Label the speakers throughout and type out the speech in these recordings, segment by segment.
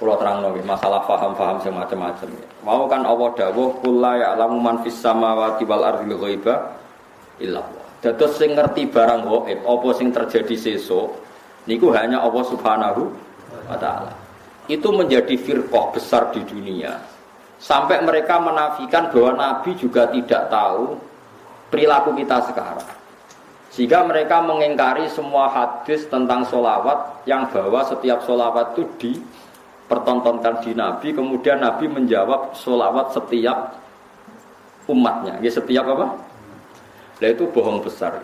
Speaker 1: Kula terangno nggih masalah paham-paham sing macam-macam. Mau kan Allah dawuh qul la ya'lamu man fis samawati wal ardil ghaiba illa Allah. Dados sing ngerti barang gaib apa sing terjadi sesuk niku hanya Allah Subhanahu wa taala. Itu menjadi firqah besar di dunia. Sampai mereka menafikan bahwa Nabi juga tidak tahu perilaku kita sekarang. Sehingga mereka mengingkari semua hadis tentang sholawat yang bahwa setiap sholawat itu dipertontonkan di Nabi. Kemudian Nabi menjawab sholawat setiap umatnya. Ya, setiap apa? Nah, itu bohong besar.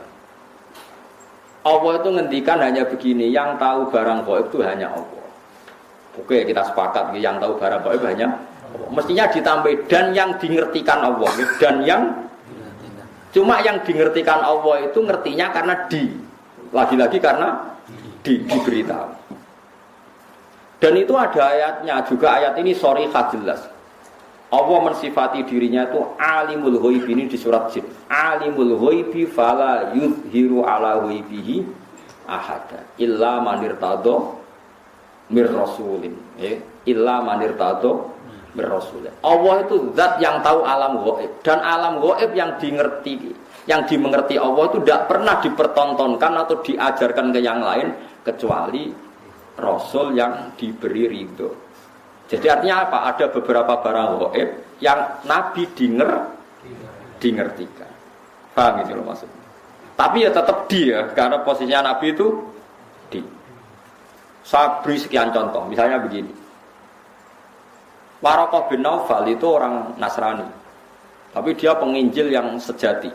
Speaker 1: Allah itu ngendikan hanya begini, yang tahu barang gaib itu hanya Allah. Oke, kita sepakat yang tahu barang gaib hanya Allah. Mestinya ditambah dan yang dingertikan Allah. Dan yang cuma yang dingertikan Allah itu ngertinya karena lagi-lagi karena diberitahu. Dan itu ada ayatnya juga, ayat ini sharihah jelas. Allah mensifati dirinya itu alimul ghaib, ini di surat Jin. Alimul ghaibi fala yuzhiru ala ghaibihi ahada illa man irtada mir rasulin. Illa man irtada mir rasulin. Allah itu zat yang tahu alam ghaib, dan alam ghaib yang dimengerti Allah itu tidak pernah dipertontonkan atau diajarkan ke yang lain kecuali rasul yang diberi ridho. Jadi artinya apa? Ada beberapa barang gaib yang Nabi dingertikan. Paham gitu loh maksudnya. Tapi ya tetap dia, karena posisinya Nabi itu di. Saya beri sekian contoh. Misalnya begini. Waraqah bin Naufal itu orang Nasrani, tapi dia penginjil yang sejati.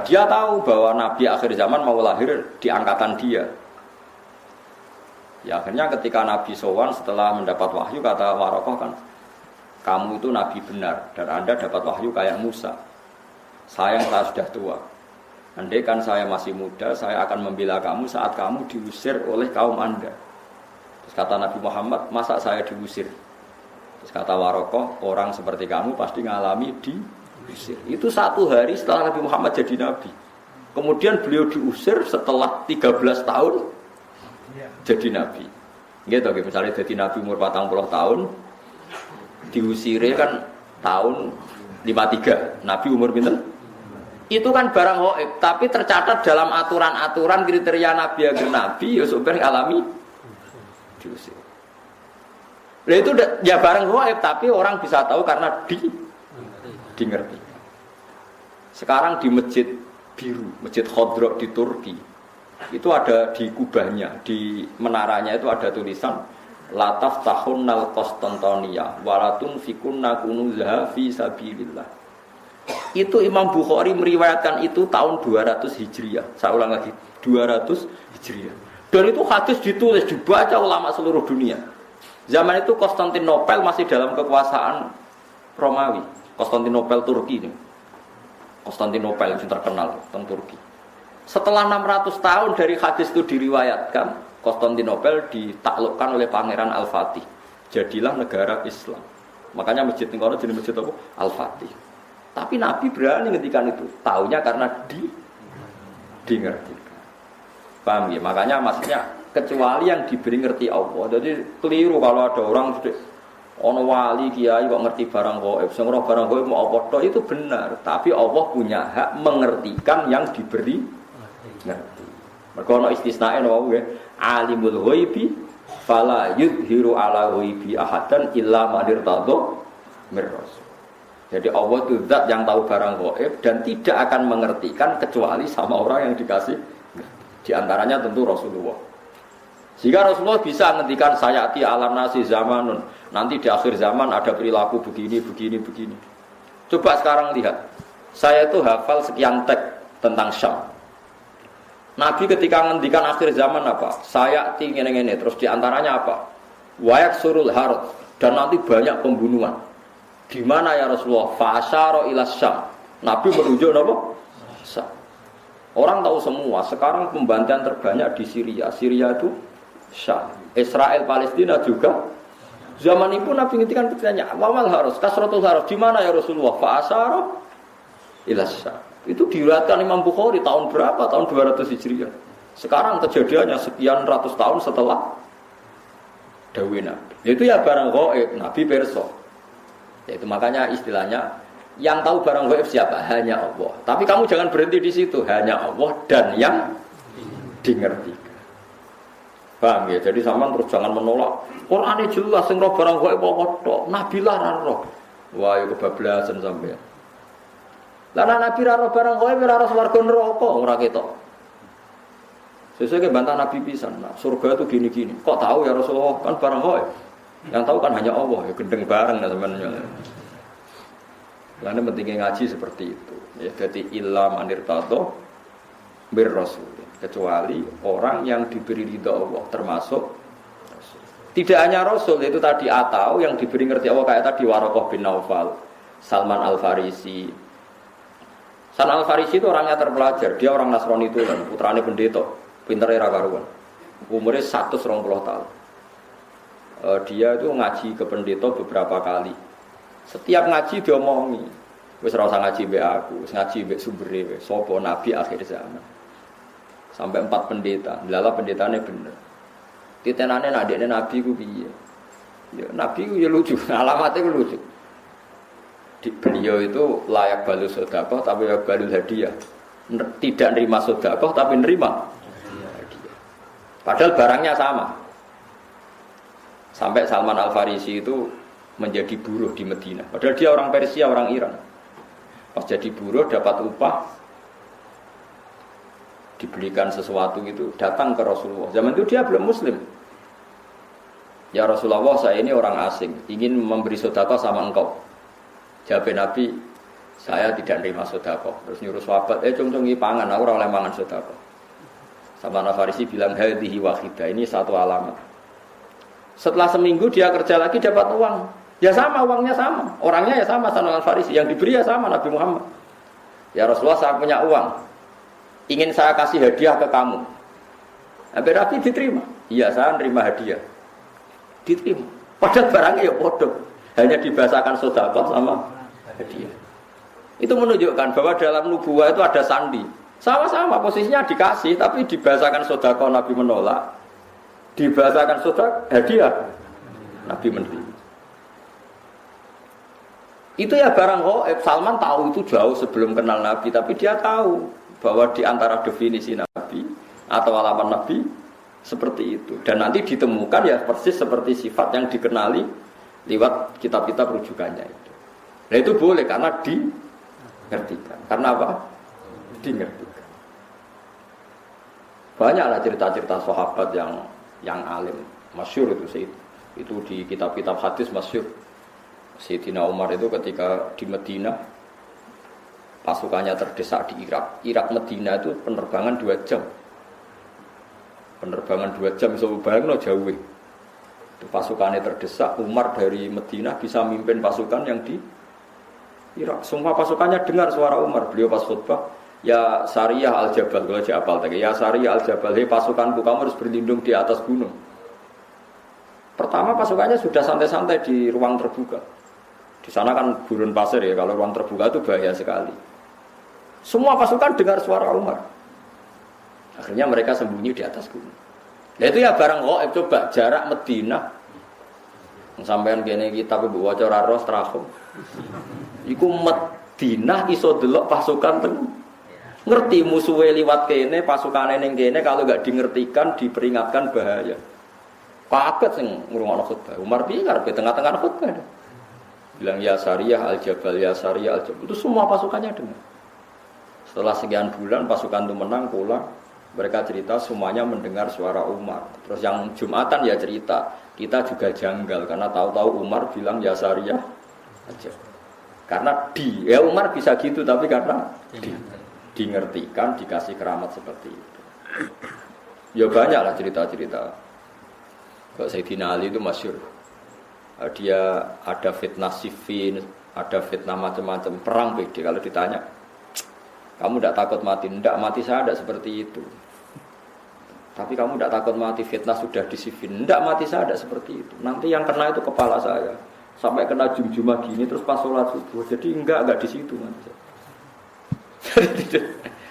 Speaker 1: Dia tahu bahwa Nabi akhir zaman mau lahir di angkatan dia. Ya akhirnya ketika Nabi sowan setelah mendapat wahyu, kata Waraqah kan, kamu itu Nabi benar dan Anda dapat wahyu kayak Musa. Sayang saya sudah tua. Andai kan saya masih muda, saya akan membela kamu saat kamu diusir oleh kaum Anda. Terus kata Nabi Muhammad, masa saya diusir? Terus kata Waraqah, orang seperti kamu pasti ngalami diusir. Itu 1 hari setelah Nabi Muhammad jadi Nabi. Kemudian beliau diusir setelah 13 tahun jadi Nabi. Gitu, misalnya jadi Nabi umur 40 tahun, diusire kan tahun 53. Nabi umur pinten? Itu kan barang gaib, tapi tercatat dalam aturan-aturan kriteria Nabi agar Nabi ya supaya alami diusir. Nah itu ya barang gaib, tapi orang bisa tahu karena dingerti. Sekarang di Masjid Biru, Masjid Khodro di Turki, itu ada di kubahnya, di menaranya itu ada tulisan lataf tahunnal Konstantinia walatun fikunna kunuzaha fi sabilillah. Itu Imam Bukhari meriwayatkan itu tahun 200 Hijriah. Saya ulang lagi, 200 Hijriah. Dan itu hadis ditulis, dibaca ulama seluruh dunia. Zaman itu Konstantinopel masih dalam kekuasaan Romawi. Konstantinopel Turki ini. Konstantinopel yang terkenal tentang Turki. Setelah 600 tahun dari hadis itu diriwayatkan, Konstantinopel ditaklukkan oleh Pangeran Al-Fatih. Jadilah negara Islam. Makanya masjid ini jadi masjid apa? Al-Fatih. Tapi Nabi berani ngendikan itu. Taunya karena dingerti. Paham ya? Makanya maksudnya kecuali yang diberi ngerti Allah. Jadi keliru kalau ada orang ono wali kiai kok ngerti barang gaib. Sing ora barang gaib mau apa tok itu benar. Tapi Allah punya hak mengertikan yang diberi ngerti. Mergo ana istisnae wae nggih, alimul ghaibi fala yuzhiru ala ghaibi ahadan illa man irtadha mir rasul. Jadi Allah itu zat yang tahu barang gaib dan tidak akan mengertikan kecuali sama orang yang dikasih. Di antaranya tentu Rasulullah. Jika Rasulullah bisa ngendikan sayati alam nasi zamanun, nanti di akhir zaman ada perilaku begini. Coba sekarang lihat. Saya itu hafal sekian teks tentang Syam. Nabi ketika ngendikan akhir zaman apa? Saya ingin ini terus diantaranya apa? Wayak surul harut dan nanti banyak pembunuhan. Di mana ya Rasulullah? Fa'asyara ila Syam. Nabi menunjuk apa? Syam. Orang tahu semua. Sekarang pembantaian terbanyak di Syria. Syria itu Syam. Israel Palestina juga. Zaman itu Nabi ngendikan pertanyaan. Wawal harus kasratul harus. Di mana ya Rasulullah? Fa'asyara ila Syam. Itu diriwayatkan Imam Bukhari tahun berapa? Tahun 200 Hijriah. Sekarang kejadiannya sekian ratus tahun setelah dawuh Nabi. Itu ya barang gaib, Nabi pirsa. Yaitu makanya istilahnya yang tahu barang gaib siapa? Hanya Allah. Tapi kamu jangan berhenti di situ, hanya Allah dan yang dimengerti. Paham ya? Jadi sampean terus jangan menolak. Qur'ane jelas sing roh barang gaib apa tok. Nabi lah ra roh. Wah, itu kebablasan sampean. Lah Nabi ra roh barang gaib ora roh swarga neraka ora ketok. Sesuai bantah Nabi pisan. Nah, surga itu gini-gini. Kok tahu ya Rasulullah? Kan barang gaib. Yang tahu kan hanya Allah. Ya gendeng bareng lah sebenarnya. Karena pentingnya ngaji seperti itu. Ya, jadi ilham anirtato bir rasul. Kecuali orang yang diberi ridha Allah termasuk rasul. Tidak hanya rasul itu tadi atau yang diberi ngerti Allah kayak tadi Waraqah bin Naufal, Salman Al-Farisi. Salman Al-Farisi itu orangnya terpelajar. Dia orang Nasrani itu kan, putrane pendeta, pintere ra karuan. Umurnya 120 tahun. Dia itu ngaji ke pendeta beberapa kali. Setiap ngaji dia omongi, wis ora usah ngaji mbek aku, wis ngaji mbek sumbere wis sapa nabi akhir zaman. Sampai 4 pendeta, lala pendetane bener. Titenane nak dekne nabi ku piye? Ya nabi ku ya lucu, alamatnya ku lucu. Beliau itu layak balu sedekah tapi ya balu hadiah. Tidak nerima sedekah tapi nerima hadiah. Padahal barangnya sama. Sampai Salman Al-Farisi itu menjadi buruh di Medina. Padahal dia orang Persia, orang Iran. Pas jadi buruh dapat upah, dibelikan sesuatu itu, datang ke Rasulullah. Zaman itu dia belum Muslim. Ya Rasulullah, saya ini orang asing, ingin memberi sedekah sama engkau. Jawab Nabi, saya tidak nerima sedekah. Terus nyuruh sahabat, cung-cungi pangan, aku ora oleh mangan sedekah. Salman Al-Farisi bilang, hadhihi wahidah, ini satu alamat. Setelah seminggu dia kerja lagi dapat uang. Ya sama, uangnya sama. Orangnya ya sama, Salman Al-Farisi. Yang diberi ya sama, Nabi Muhammad. Ya Rasulullah, saya punya uang. Ingin saya kasih hadiah ke kamu. Nabi Nabi diterima. Iya, saya nerima hadiah. Diterima. Padahal barangnya ya bodoh. Hanya dibahasakan sedekah sama hadiah. Itu menunjukkan bahwa dalam nubuwah itu ada sandi. Sama-sama posisinya dikasih, tapi dibahasakan sedekah Nabi menolak. Dibahasakan sedekah hadiah Nabi menerima. Itu ya barang gaib. Salman tahu itu jauh sebelum kenal Nabi, tapi dia tahu bahwa di antara definisi Nabi atau alamat Nabi seperti itu. Dan nanti ditemukan ya persis seperti sifat yang dikenali lewat kitab-kitab rujukannya itu. Nah itu boleh karena dimengertikan. Karena apa? Dimengertikan. Banyaklah cerita-cerita sahabat yang alim, masyhur itu di kitab-kitab hadis masyhur. Sayyidina Umar itu ketika di Medina pasukannya terdesak di Irak. Irak Medina itu penerbangan 2 jam. Penerbangan 2 jam iso bayangno jauh. Itu pasukannya terdesak, Umar dari Medina bisa mimpin pasukan yang di Irak. Semua pasukannya dengar suara Umar. Beliau pas khutbah, ya Sariyah Al-Jabal, kalau apal tadi. Ya Sariyah Al-Jabal, hei pasukanku kamu harus berlindung di atas gunung. Pertama pasukannya sudah santai-santai di ruang terbuka. Di sana kan gurun pasir ya, kalau ruang terbuka itu bahaya sekali. Semua pasukan dengar suara Umar. Akhirnya mereka sembunyi di atas gunung. Nah itu ya barang gaib. Coba jarak Medina. Sampean kene kitab ibu waca ora ros trahum. Iku Medina iso delok pasukan teng. Ngerti musuhe liwat kene, pasukane ning kene kalau enggak dingertikan, diperingatkan bahaya. Kaget sing ngrungokno khutbah. Umar piye karepe tengah-tengah khutbah. Bilang ya Sariyah Al-Jabal, ya Sariyah Al-Jabal. Itu semua pasukannya dengar. Setelah sekian bulan pasukan itu menang pulang. Mereka cerita semuanya mendengar suara Umar. Terus yang Jumatan ya cerita, kita juga janggal karena tahu-tahu Umar bilang ya Sariyah Al-Jabal. Karena ya Umar bisa gitu tapi karena dingertikan, dikasih keramat seperti itu. Ya banyaklah cerita-cerita. Kalau Sayyidina Ali itu masyhur. Dia ada fitnah Siffin, ada fitnah macam-macam, perang beda. Kalau ditanya, kamu tidak takut mati? Tidak, mati saya tidak seperti itu. Tapi kamu tidak takut mati, fitnah sudah di Siffin? Tidak, mati saya tidak seperti itu. Nanti yang kena itu kepala saya, sampai kena jum-jumah gini, terus pas sholat subuh. Jadi enggak di situ.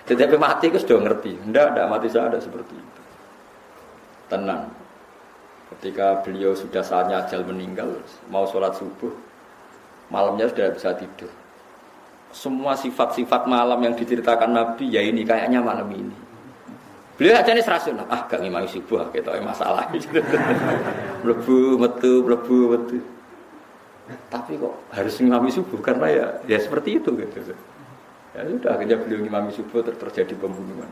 Speaker 1: Tetapi mati itu sudah ngerti. Tidak, mati saya tidak seperti itu. Tenang. Ketika beliau sudah saatnya ajal meninggal, mau sholat subuh, malamnya sudah bisa tidur. Semua sifat-sifat malam yang diceritakan Nabi, ya ini kayaknya malam ini. Beliau aja nih serasun, gak ngimami subuh, gitu masalah. Mlebu metu. Tapi kok harus ngimami subuh karena ya seperti itu gitu. Ya sudah akhirnya beliau ngimami subuh terjadi pembunuhan.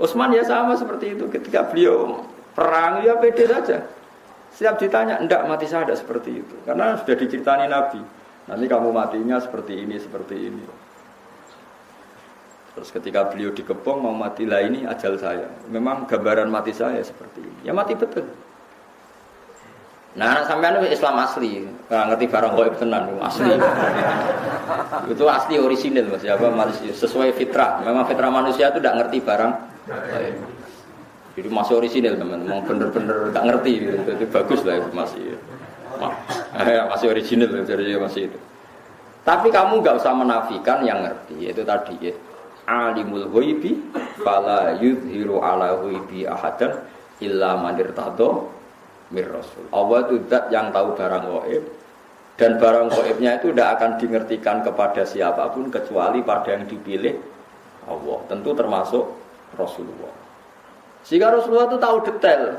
Speaker 1: Utsman ya sama seperti itu, ketika beliau perang ya pede saja. Setiap ditanya, enggak mati saya ada seperti itu. Karena sudah diceritani Nabi. Nanti kamu matinya seperti ini. Terus ketika beliau dikepung mau mati lah ini ajal saya. Memang gambaran mati saya seperti ini. Ya mati betul. Nah, sampean Islam asli, nggak ngerti barang gaib tenan, asli. Itu asli orisinil Mas, ya apa sesuai fitrah. Memang fitrah manusia itu tidak ngerti barang gaib. Jadi masih orisinil teman, memang bener-bener nggak ngerti. Itu bagus lah itu masih orisinil jadi masih itu. Tapi kamu nggak usah menafikan yang ngerti, itu tadi ya. Alimul ghaibi fala yudhiru ala ghaibi ahadan illa man irtadha mir rasul. Allah itu zat yang tahu barang gaib, dan barang gaibnya itu tidak akan dingertikan kepada siapapun kecuali pada yang dipilih Allah. Tentu termasuk Rasulullah. Sehingga Rasulullah itu tahu detail.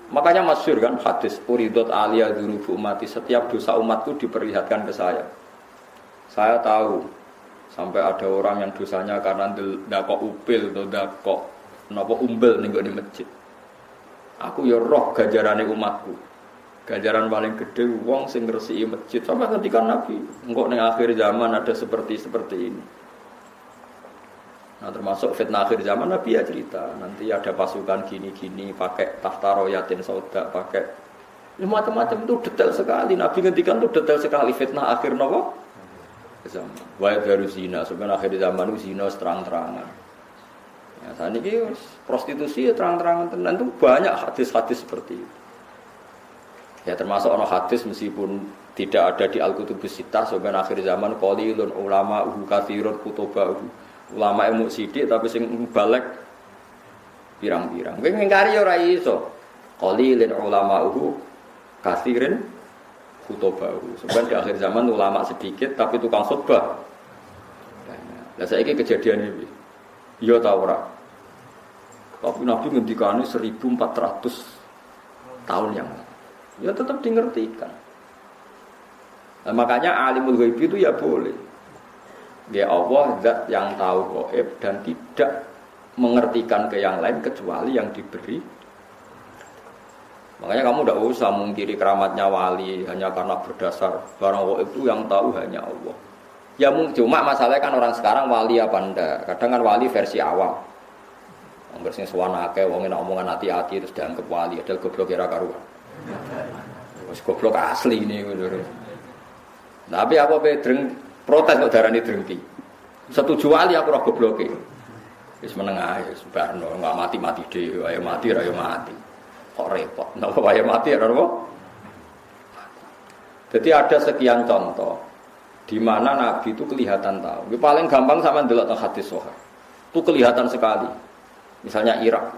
Speaker 1: Makanya masyhur kan hadis uridot aliyah dzunubu ummati, setiap dosa umatku diperlihatkan ke saya. Saya tahu sampai ada orang yang dosanya karena ndakok upil atau ndakok napa umbel ning masjid. Aku ya roh ganjarane umatku. Ganjaran paling gede wong sing ngresiki masjid. Sampai ketika Nabi, engko ning akhir zaman ada seperti ini. Nah, termasuk fitnah akhir zaman Nabi ya cerita, nanti ada pasukan gini-gini pakai tahta royatin sauda, pakai macam-macam itu detail sekali. Nabi ngendikan itu detail sekali fitnah akhir napa? Zaman. Wa baru zina, sebenarnya akhir zaman itu zina terang-terangan. Ya, saat ini prostitusi ya terang-terangan tenan itu banyak hadis-hadis seperti itu. Ya termasuk ono hadis meskipun tidak ada di Al-Kutubus Sittah, sebenarnya akhir zaman qalilun ulama katsirun kutubahu. Ulama ilmu sidik tapi sing balik pirang-pirang. Kowe ngingkari ora iso. Qalilun ulama katsirin kutubahu. Sebenarnya di akhir zaman ulama sedikit tapi tukang khutbah. Lah saiki kejadian iki. Iya ta ora? Tapi Nabi ngendikane 1400 tahun yang lalu. Ya tetap dingertikan. Nah, makanya alimul ghaib itu ya boleh. Ya Allah zat yang tahu gaib dan tidak mengertikan ke yang lain kecuali yang diberi. Makanya kamu tidak usah mungkiri keramatnya wali hanya karena berdasar barang gaib itu yang tahu hanya Allah. Ya cuma masalahnya kan orang sekarang wali apa ndak. Kadang kan wali versi awam. Wong sing suwana akeh wong nek omongan hati-hati terus dianggap wali, padahal goblok kira karuan. Wis goblok asli ini ngono. Tapi apa pedreng protes kok darani drengki. Setuju wali aku ora gobloke. Wis meneng ae wis barno enggak mati-mati dhewe, ayo mati ra yo mati. Kok repot. Napa wae mati ora apa? Jadi ada sekian contoh di mana Nabi itu kelihatan tahu. Yang paling gampang sama ndelok teng hadis sahih. Itu kelihatan sekali. Misalnya Irak.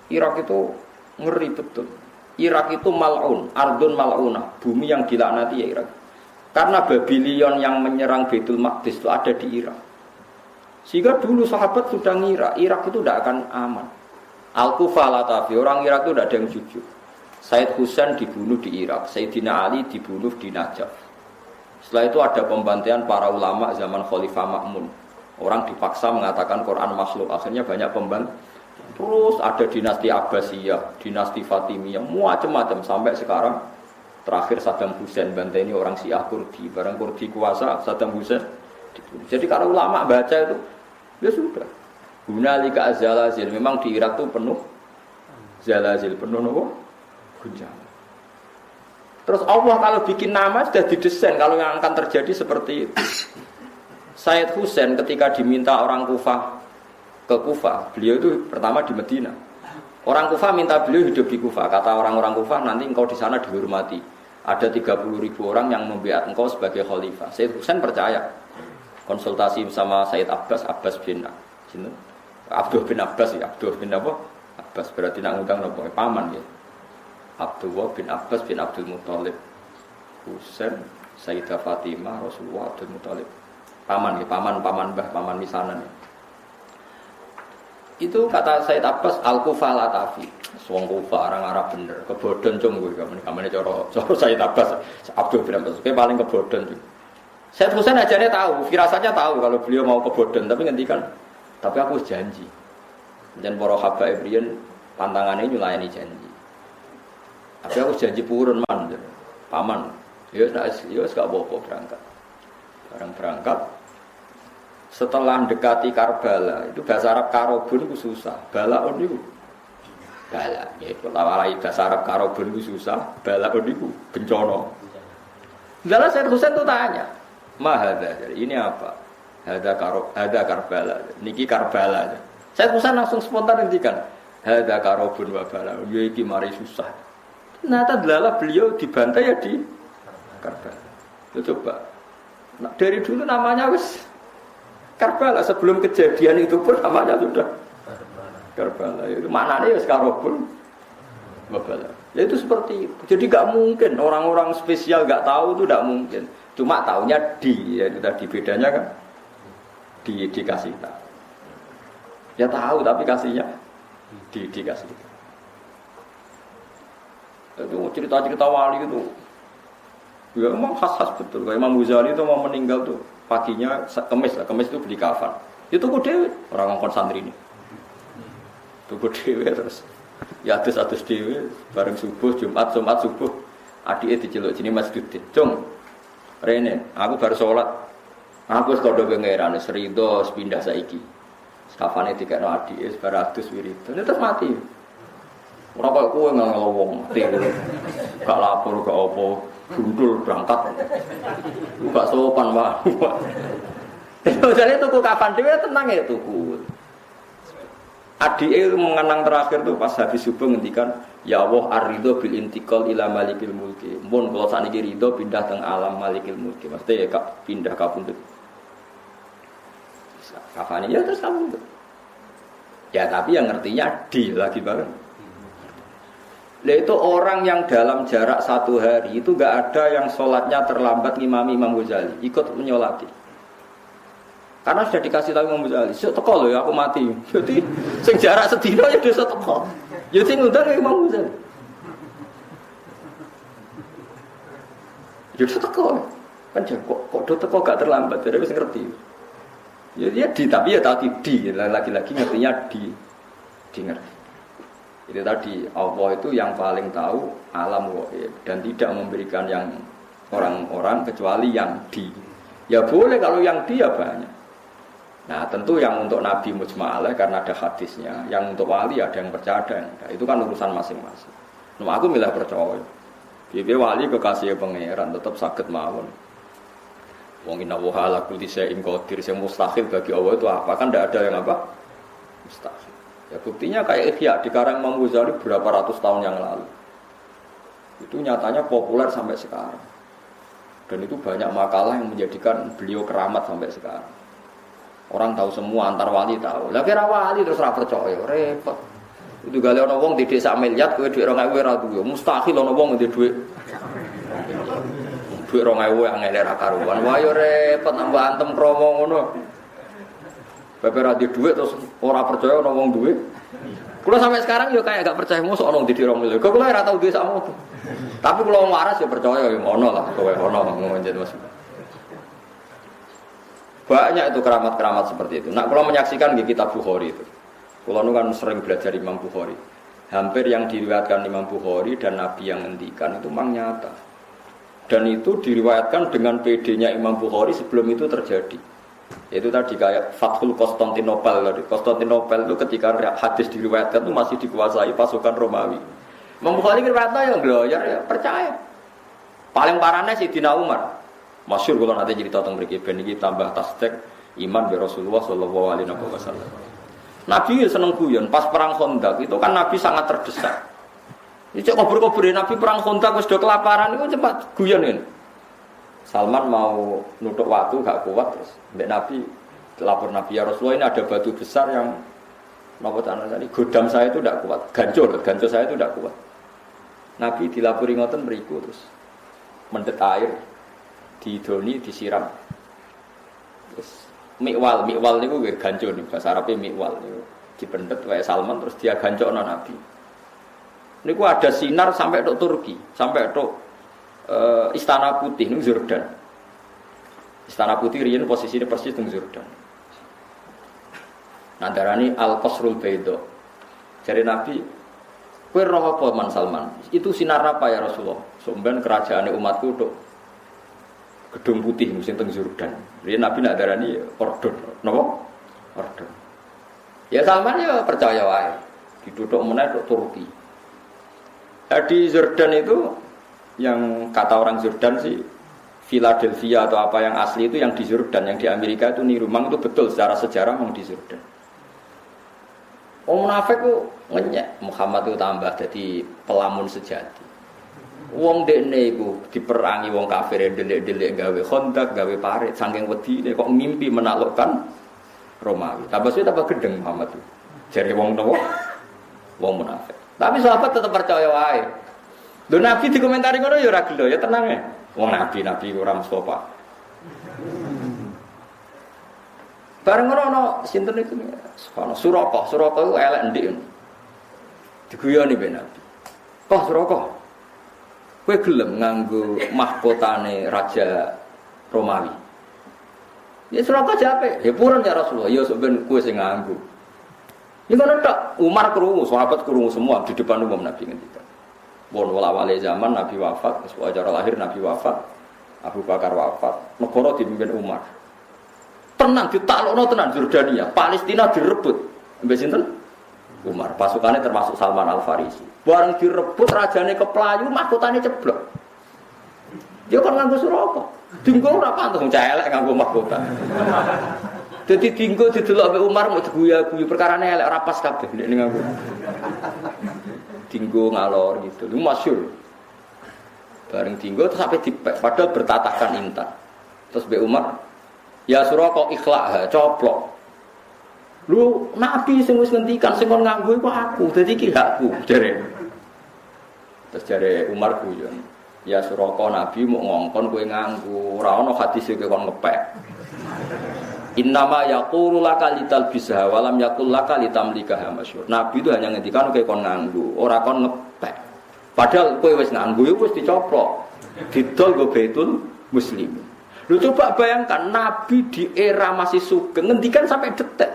Speaker 1: Irak itu ngeri betul. Irak itu mal'un, ardun mal'unah, bumi yang dilaknati ya Irak. Karena Babylon yang menyerang Baitul Maqdis itu ada di Irak. Sehingga dulu sahabat sudah ngira Irak itu tidak akan aman. Al-Kufah Latafi, orang Irak itu tidak ada yang jujur. Said Husain dibunuh di Irak, Sayyidina Ali dibunuh di Najaf. Setelah itu ada pembantaian para ulama zaman Khalifah Ma'mun. Orang dipaksa mengatakan Quran makhluk, akhirnya banyak pembantu. Terus ada dinasti Abbasiyah, dinasti Fatimiyah, macam-macam sampai sekarang. Terakhir Saddam Hussein banteni orang Syiah Kurdi, barang Kurdi kuasa Saddam Hussein dibunuh. Jadi kalau ulama baca itu, ya sudah. Hunalika zalazil, memang di Irak itu penuh zalazil, penuh nopo guncangan. Terus Allah kalau bikin nama sudah didesain kalau yang akan terjadi seperti itu. Said Husain ketika diminta orang Kufah ke Kufah, beliau itu pertama di Medina. Orang Kufah minta beliau hidup di Kufah. Kata orang-orang Kufah, nanti engkau di sana dihormati. Ada 30.000 orang yang membiat engkau sebagai khalifah. Said Husain percaya. Konsultasi sama Said Abbas bin Abdul bin Abbas ya, Abdul bin apa? Abbas. Berarti nak ngundang nopo paman ya. Abdullah bin Abbas bin Abdul Muthalib. Husain, Sayyidah Fatimah, Rasulullah Abdul Muthalib. Paman ya, paman mbah, paman misanan ya. Itu kata Sayyid Abbas al-Kufah latafi. Wong Kufah orang Arab bener, kebodhon cung kowe kamane cara Sayyid Abbas Abdul bin Abbas paling kebodhon cung. Sayyid Husain ajane tahu, firasatnya tahu kalau beliau mau kebodhon, tapi ngendikan, tapi aku janji. Dan para habaib riyen pantangannya nyulayani janji. Tapi aku janji purun man, paman. Ya wis gak apa-apa berangkat. Barang berangkat setelah mendekati Karbala, itu bahasa Arab karobun itu susah. Balaun itu bala, ya kalau bahasa Arab karobun itu susah. Balaun itu bencana. Lalu Sayyid Husain itu tanya, mahada, ini apa? Hada Karbala, niki Karbala. Sayyid Husain langsung spontan ngendikan, hada karobun wa balaun, ya iki mari susah. Ternyata adalah beliau dibantai ya di Karbala. Coba, nah, dari dulu namanya wis Karbala, sebelum kejadian itu pun namanya sudah Karbala. Itu maknanya ya karobun wa balaun. Ya itu seperti itu. Jadi gak mungkin orang-orang spesial gak tahu itu gak mungkin. Cuma taunya ya itu tadi bedanya kan dikasih tahu. Ya tahu tapi kasihnya dikasih tahu. Itu cerita-cerita wali itu ya memang khas-khas betul. Kayak Imam Ghazali itu mau meninggal tuh paginya kemis itu beli kafan. Itu kok dewe orang ngongkon santri ini. Tuku dewe terus ya atus dewe bareng subuh Jumat subuh adike diceluk jenenge Mas Dudin. Cung. Rene, aku baru sholat. Aku wis kodho pangeran Serido pindah saiki. Kafane dikekno adike bar adus wiridan. Terus mati. Ora kok kowe ngelowong mati. Gak lapor gak apa, gundul berangkat. Gak sopan, Pak. Jadi tuku kapan dhewe tenang ya tuku. Adike mengenang terakhir tuh pas habis subuh ngendikan, ya Allah ar-ridho bil intiqal ila malikil mulki. Mun kula sakniki ridho pindah teng alam malikil mulki. Maksudnya ya pindah kapundhut. Kafane ya terus kapundhut. Ya tapi yang ngertinya di lagi bareng. Lah itu orang yang dalam jarak 1 hari itu enggak ada yang sholatnya terlambat ngimami Imam Ghazali, ikut menyolati. Karena sudah dikasih tahu Imam Ghazali, "Sik teko lho ya aku mati." Jadi sing jarak sedina ya desa teko. Ya sing ngundang Imam Ghazali. Ya teko. Kan kok do teko gak terlambat, jadi wis ngerti. Ya dia tapi ya tadi lagi-lagi ngertinya di ngerti. Itu tadi Allah itu yang paling tahu alam ghaib dan tidak memberikan yang orang-orang kecuali yang di. Ya boleh kalau yang di ya banyak. Nah tentu yang untuk Nabi mujma'alah karena ada hadisnya. Yang untuk wali ada yang percaya ada yang enggak. Itu kan urusan masing-masing. Nah aku milih percaya. Bibi wali kekasih pangeran tetap sakit mawon. Wong inna wa ala kulli syai'in qadir. Yang mustahil bagi Allah itu apa? Kan tidak ada yang apa? Mustahil. Ya buktinya kayak Ihya di karang Imam Ghazali berapa ratus tahun yang lalu. Itu nyatanya populer sampai sekarang. Dan itu banyak makalah yang menjadikan beliau keramat sampai sekarang. Orang tahu semua, antar wali tahu. Lah kira wali terus ora percaya, repot. Itu gale ana wong di desa miliar kowe dhuwit 2000 ora duwe. Mustahil ana wong ndek dhuwit. Dhuwit 2000 angel ora karuan. Wah yo repot nambah antem kromo ngono. Bapak ra di dhuwit terus ora percaya ana wong duwe. Kula sampai sekarang yo kayak gak percaya mosok ana di 2000. Kok kula ora tau duwe sakmono. Tapi kula waras ya percaya yo ono lah, kowe ono ngonjen Mas. Banyak itu keramat-keramat seperti itu. Nah, kalau menyaksikan di kitab Bukhari itu. Kalau nu kan sering belajar Imam Bukhari. Hampir yang diriwayatkan Imam Bukhari dan Nabi yang ngendikan itu memang nyata. Dan itu diriwayatkan dengan PD-nya Imam Bukhari sebelum itu terjadi. Itu tadi kayak Fathul Konstantinopel. Konstantinopel itu ketika hadis diriwayatkan itu masih dikuasai pasukan Romawi. Imam Bukhari riwayatnya yang gloyor ya percaya. Paling parahnya Sayyidina Umar. Masyhur kalau nanti cerita tentang mereka ben iki tambah tasdek iman bi Rasulullah sallallahu alaihi wasallam. Nabi seneng guyon pas perang Khandaq itu kan Nabi sangat terdesak. Ini cek kubur-kubur Nabi perang Khandaq wis do kelaparan itu cepat guyon ini. Salman mau nutuk waktu gak kuat terus mbek Nabi lapor Nabi ya Rasulullah ini ada batu besar yang Napa tadi godam saya itu tidak kuat, ganco saya itu tidak kuat. Nabi dilapori ngoten mriku terus mendet air didoni disiram. Terus mikwal niku nggih ganco niku bahasa Arabe mikwal niku dipendet wae Salman terus dia gancokno Nabi. Niku ada sinar sampai tok Turki, sampai tok Istana Putih ning Jordan. Istana Putih riyen posisine persis ning Jordan. Nadarani Al-Qasrul Baido. Jadi Nabi, kowe roh apa Man Salman? Itu sinar apa ya Rasulullah? Sampeyan kerajaan umatku tok Gedung Putih sing teng Jordan. Riyen Nabi nadarani ordon, napa? Ordon. Ya Salman ya percaya wae. Diduduk meneh tok Turki. Di Jordan itu yang kata orang Jordan sih Philadelphia atau apa yang asli itu yang di Jordan, yang di Amerika itu niru. Memang itu betul secara sejarah memang di Jordan. Munafik ku ngenyek Muhammad itu tambah jadi pelamun sejati. Wong dekne iku diperangi wong kafir delik-delik gawe Khandaq, gawe parit saking wedine kok mimpi menaklukkan Romawi. Tambah suwe tambah gedeng Muhammad itu. Jare wong nopo? Wong munafik. Tapi sahabat tetap percaya wae. Lho Nabi dikomentari ngono ya ora gelo, ya tenang ya. Wong nabi ora Mustafa. Bareng ngono sinten itu ana Suraka itu elek ndik. Diguyoni ben Nabi. Kok Suraka? Kowe gelem nganggo mahkotane raja Romawi. Ya Suraka jape, ya purun ya Rasulullah, ya sok ben kowe sing nganggo. Ya ngono tok, Umar krungu, sahabat krungu semua di depan umum Nabi ngendikan. Bon wala-wale zaman Nabi wafat, sewajar lahir Nabi wafat, Abu Bakar wafat, negara dipimpin Umar. Tenang ditaklukno tenan Jordania, Palestina direbut. Mbek sinten? Umar. Pasukannya termasuk Salman Al-Farisi. Bareng direbut rajane keplayu, mahkotane ceblok. Dia kan nganggo Suraka. Dinggo ora pantes celek nganggo mahkota. Dadi dinggo didelok mbek Umar mau diguyu-guyu perkarane elek ora pas kabeh nek nganggo. Dinggo ngalor gitu. Lu masyhur. Bareng dinggo terus sampai dipek padahal bertatakan intan. Terus mbek Umar ya Suraka ikhlak coplok. Lu Nabi sing wis ngendikan sing kon nganggo iku aku, dadi iki hakku jare. Terus jare Umar guyon. Ya Suraka Nabi mau ngongkon kowe nganggo, ora ana hadis kowe kon ngepek. Innama yaqulu laka litalbisha wa lam yaqul laka litamlikaha masyhur. Nabi itu hanya ngendikan kowe kon nganggo, ora kon ngepek. Padahal kowe wis nganggo iku wis dicoplok. Didol go Baitul Muslimin. Lu coba bayangkan Nabi di era masih sugeng ngendikan sampai detik.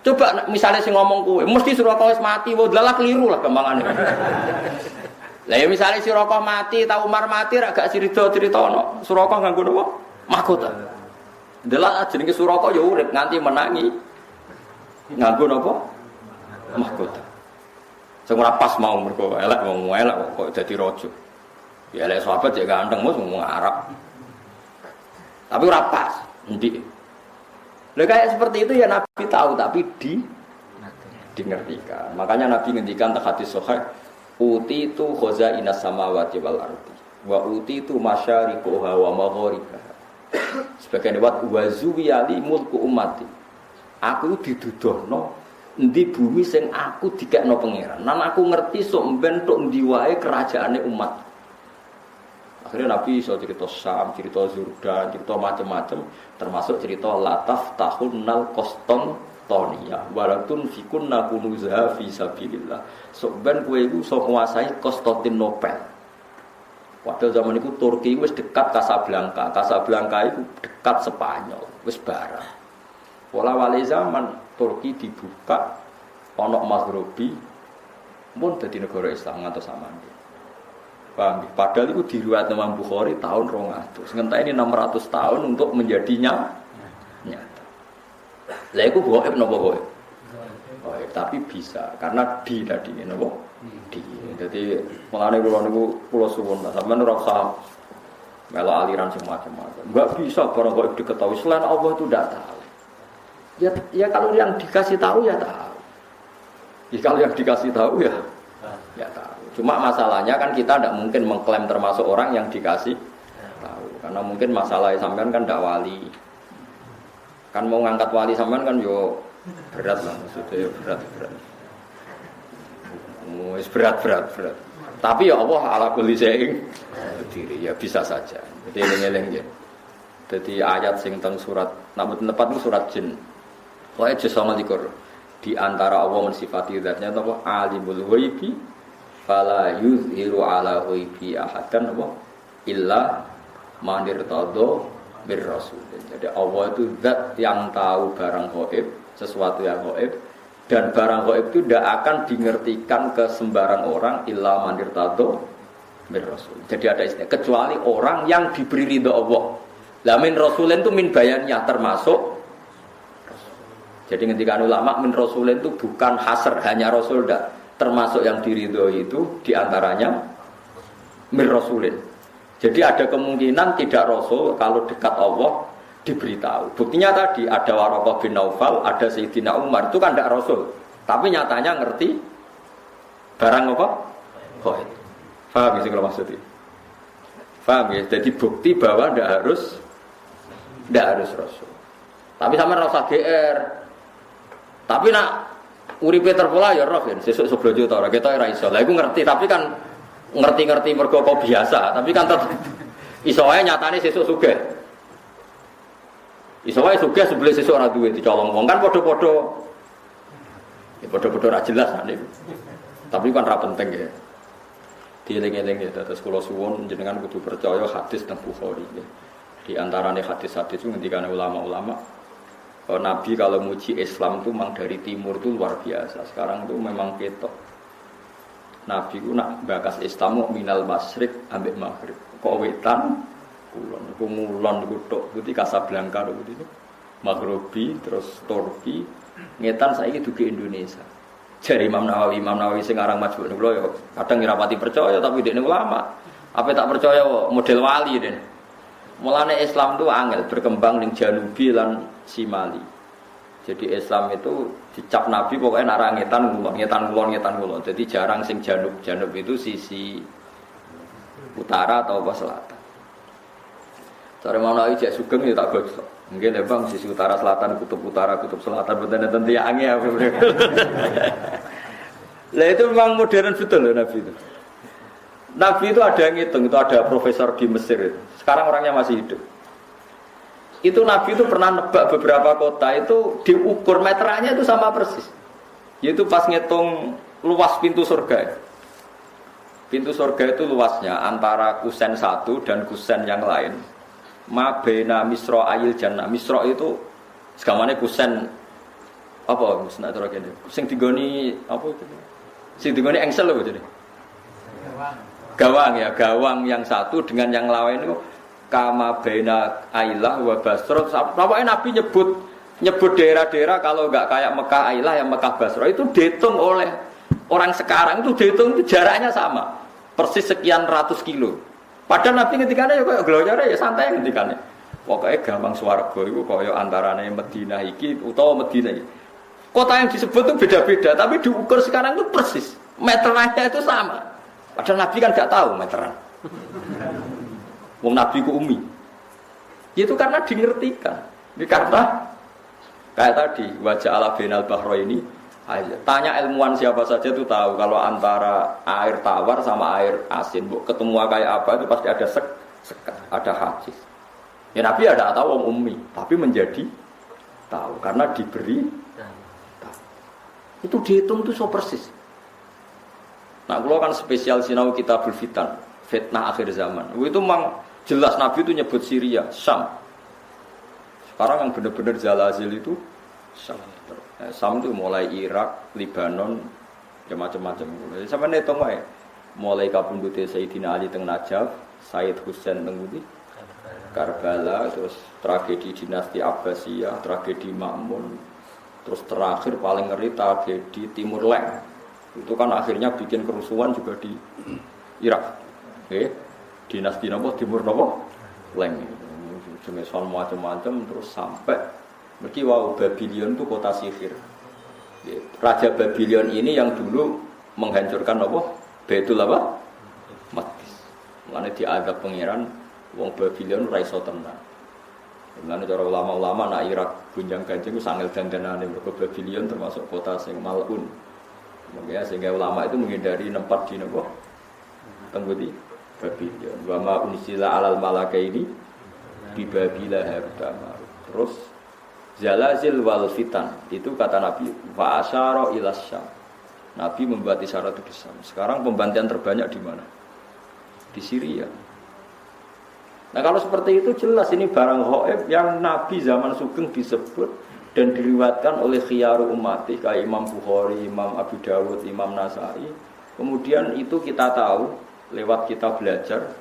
Speaker 1: Coba misalnya sing ngomong kowe, mesti Suraka wis mati, wah dalah keliru lah kembangane. Lah ya misalnya Suraka mati, ta Umar mati ra gak crita-critono. Suraka nganggo napa? Mahkota. Dalah jenenge Suraka ya urip nganti menangi. Nganggo napa? Mahkota. Sing ora pas mau mergo elek wong elek kok dadi raja. Ya elek sahabat ya ganteng mos ngomong Arab. Tapi ora pas, ndik. Lah kayak seperti itu ya Nabi tahu tapi dingertikan. Makanya Nabi ngendikan tak hadis sahih, uti itu khazainas samawati wal ardi wa uti itu masyariquha wa magharibaha. Sebagian riwayat wa zuwiyali mulku ummati. Aku didudohno endi bumi sing aku dikekno pangeran. Nan aku ngerti sok mben tok endi wae kerajaane umat. Akhirnya Nabi iso cerita Syam, cerita Jordan, cerita macam-macam, termasuk cerita lataf tahunnal Konstantinia, walatun fikunna kunuzaha fi sabilillah. Sok ben kowe iku iso nguasai Konstantinopel. Padahal zaman itu Turki wis dekat Casablanca. Casablanca itu dekat Spanyol, wis barang. Pola wali zaman Turki dibuka ana Maghribi pun dadi negara Islam ngantos samangke. Paham? Padahal itu diriwayat Imam Bukhari tahun 200. Ngenteni 600 tahun untuk menjadinya nyata. Lah iku gaib napa gaib? Gaib tapi bisa karena di tadi napa? Di. Jadi mulane kula niku kula suwun sampeyan ora usah melo aliran sing macam-macam. Enggak bisa barang gaib diketahui selain Allah itu tidak tahu. Ya kalau yang dikasih tahu ya tahu. Ya kalau yang dikasih tahu ya tahu. Cuma masalahnya kan kita tidak mungkin mengklaim termasuk orang yang dikasih tahu. Karena mungkin masalah sampean kan tidak wali. Kan mau ngangkat wali sampean kan yo Berat lah maksudnya berat. Berat. Tapi ya Allah ala kulli syai'in diri ya bisa saja. Jadi eling-eling ya. Jadi ayat sing teng surat nak tepat itu surat jin. Wae juz 29. Di antara Allah mensifati zatnya apa alimul ghaibi fala yuzhiru ala ghaibi ahadan apa illa man irtada bir rasul. Jadi Allah itu zat yang tahu barang gaib, sesuatu yang gaib. Dan barang gaib itu tidak akan dimengertikan ke sembarang orang illa mandir tato min rasul. Jadi ada istilah kecuali orang yang diberi ridho Allah. Lah min rasulin itu min bayannya termasuk. Jadi ketika ulama min rasulin itu bukan hasr hanya rasul dah. Termasuk yang diridhoi itu diantaranya min rasulin. Jadi ada kemungkinan tidak rasul kalau dekat Allah diberitahu. Buktinya tadi ada Waraqah bin Naufal, ada Sayyidina Umar, itu kan tidak rasul. Tapi nyatanya ngerti barang apa? Gaib. Paham ya kalau maksudnya? Paham ya? Jadi bukti bahwa tidak harus rasul. Tapi sama rasa GR. Tapi nak uripe terpola ya roh kan. Sesuk seblojo ta ora ketok ora iso. Lah iku ngerti, tapi kan ngerti mergo kok biasa, tapi kan tetep iso wae nyatane sesuk sugih. Iso wae sugih sebelum sesuk ora duwe dicolong wong kan padha-padha. Ya padha-padha ra jelas nek. Tapi kan ra penting ya. Dieling-eling ya terus kula suwun jenengan kudu percaya hadis teng Bukhari ya. Di antarane hadis-hadis itu ngendikane ulama-ulama Nabi kalau muji Islam itu memang dari timur itu luar biasa. Sekarang itu memang ketok. Nabi ku nak bakas Islam minal masyriq ambek maghrib. Kok wetan kulon niku tok putih Casablanca niku Maghribi terus Turki ngetan saiki dugi Indonesia. Jare Imam Nawawi sing aran Majmu' niku lho kadang ngrapati percaya tapi dekne ulama. Apa tak percaya model wali den. Mulane Islam itu angel berkembang ning Janubi lan Simali. Jadi Islam itu dicap Nabi pokoknya nak ngetan kulon. Jadi jarang sing janub itu sisi utara atau apa selatan. Cara mau naik jak sugeng ya tak bagus. Mungkin ya bang sisi utara selatan, kutub utara, kutub selatan betul-betul tiangnya. Lah itu memang modern betul loh Nabi itu. Nabi itu ada yang ngitung, itu ada profesor di Mesir itu. Sekarang orangnya masih hidup. Itu Nabi itu pernah nebak beberapa kota itu diukur meterannya itu sama persis. Yaitu pas ngitung luas pintu surga. Pintu surga itu luasnya antara kusen satu dan kusen yang lain. Ma baina misra ayil jannah. Misra itu segamane kusen apa musnah terus kene. Sing digoni apa itu? Sing digoni engsel lho jadi. Gawang yang satu dengan yang lain itu kama baina ailah wa basra. Pokoknya Nabi nyebut daerah-daerah kalau enggak kayak Mekah Ailah yang Mekah Basra itu dihitung oleh orang sekarang itu dihitung itu jaraknya sama. Persis sekian ratus kilo. Padahal Nabi ngendikane ya koyo glojare ya santai ngendikane. Pokoke gampang swarga iku koyo antarane Madinah iki utawa Madinah iki. Kota yang disebut itu beda-beda tapi diukur sekarang itu persis. Meterannya itu sama. Padahal Nabi kan enggak tahu meteran. Wong Nabi ku umi. Itu karena dingertikan. Ini karena kayak tadi wajah ala binal bahro ini tanya ilmuwan siapa saja itu tahu kalau antara air tawar sama air asin ketemu kayak apa itu pasti ada sekat, ada hadis. Ya Nabi ada tahu wong ummi, tapi menjadi tahu karena diberi tahu. Itu dihitung itu so persis. Nah, kalau kan spesial sinau kitabul fitan, fitnah akhir zaman. Itu memang jelas Nabi itu nyebut Syria, Syam. Sekarang yang benar-benar zalazil itu Syam. Syam itu mulai Irak, Libanon, ya macam-macam. Sampai netung wae. Mulai kapundute Sayyidina Ali teng Najaf, Sayyid Husain teng Karbala, terus tragedi dinasti Abbasiyah, tragedi Ma'mun, terus terakhir paling ngeri tragedi Timur Leng. Itu kan akhirnya bikin kerusuhan juga di Irak. Dinasti napa Timur napa Leng. Jenis macam-macam terus sampai mergi wau Babylon itu kota sihir. Raja Babylon ini yang dulu menghancurkan apa? Baitul apa? Maqdis. Mulane diadab pangeran wong Babylon ora iso tenang. Mulane cara ulama-ulama nak Irak gunjang-ganjing ku sangel dandanane mergo Babylon termasuk kota sing malun. Makanya sehingga ulama itu menghindari tempat di nopo tenggudi Babylon. Wa ma unsila alal malakaini di Babila pertama. Terus zalazil wal fitan itu kata Nabi wa asyara ila Syam. Nabi membuat isyarat ke Syam. Sekarang pembantian terbanyak di mana? Di Syria. Nah kalau seperti itu jelas ini barang ghaib yang Nabi zaman Sugeng disebut dan diriwayatkan oleh khiyaru ummati kayak Imam Bukhari, Imam Abu Dawud, Imam Nasai. Kemudian itu kita tahu lewat kita belajar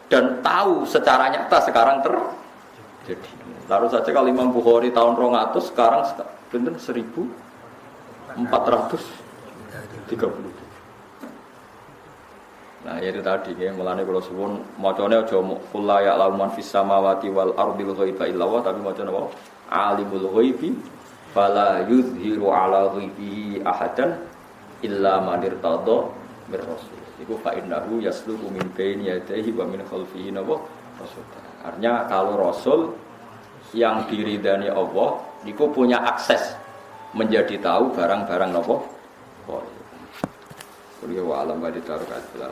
Speaker 1: dan tahu secara nyata sekarang terjadi. Lalu saja kalau Imam Bukhari tahun 200 sekarang benar 1430. Nah itu tadi ya, mulane kalau suwun macane aja qul la ya'lamu man fis samawati wal ardil ghaiba illa Allah, tapi macane apa? Alimul ghaibi fala yuzhiru ala ghaibihi ahadan illa man irtada bir rasul. Iku fa innahu yasluku min baini yadayhi wa min khalfihi rasul. Artinya kalau rasul yang diridani Allah niku punya akses menjadi tahu barang-barang napa? Kuliah wa alam wa ditarukat bila